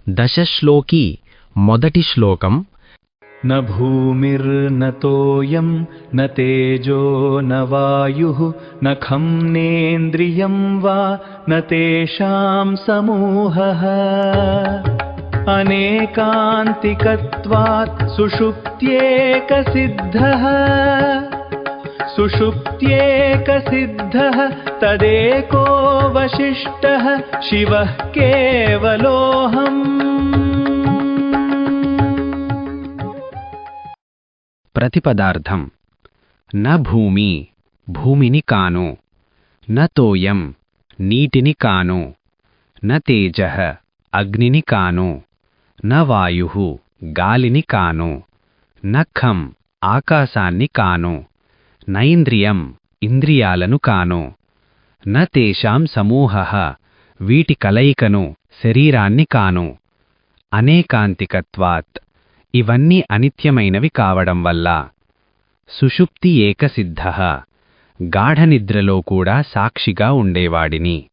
దశశ్లోకి మొదటి శ్లోకం. न भूमिर्न तोयं न तेजो न वायुः न खं नेन्द्रियं वा न तेषां समूहः अनेकान्तिकत्वात् सुषुप्त्येकसिद्धः तदेको वशिष्ठः शिवः केवलोऽहम्. ప్రతిపదార్థం. న భూమి భూమిని కాను, న తోయం నీటిని కాను, న తేజః అగ్నిని కాను, న వాయుః గాలిని కాను, న ఖం ఆకాశాన్ని కాను, నైంద్రియం ఇంద్రియాలను కాను, న తేషాం సమూహః వీటి కలయికను శరీరాన్ని కాను. అనేకాంతికత్వాత్ ఇవన్నీ అనిత్యమైనవి కావడం వల్ల. సుషుప్తి ఏకసిద్ధః గాఢనిద్రలో కూడా సాక్షిగా ఉండేవాడిని.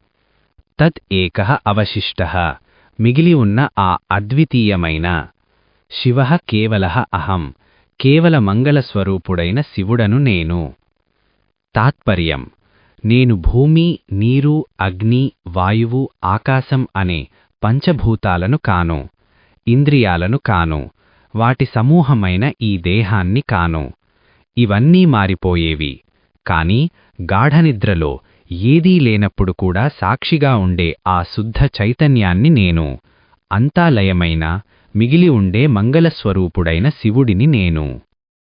తద్ ఏకః అవశిష్టః మిగిలి ఉన్న ఆ అద్వితీయమైన. శివః కేవలః అహం కేవల మంగళస్వరూపుడైన శివుడను నేను. తాత్పర్యం. నేను భూమి, నీరు, అగ్ని, వాయువు, ఆకాశం అనే పంచభూతాలను కాను, ఇంద్రియాలను కాను, వాటి సమూహమైన ఈ దేహాన్ని కాను. ఇవన్నీ మారిపోయేవి. కాని గాఢనిద్రలో ఏదీ లేనప్పుడు కూడా సాక్షిగా ఉండే ఆ శుద్ధ చైతన్యాన్ని నేను. అంతా లయమైన మిగిలి ఉండే మంగళస్వరూపుడైన శివుడిని నేను.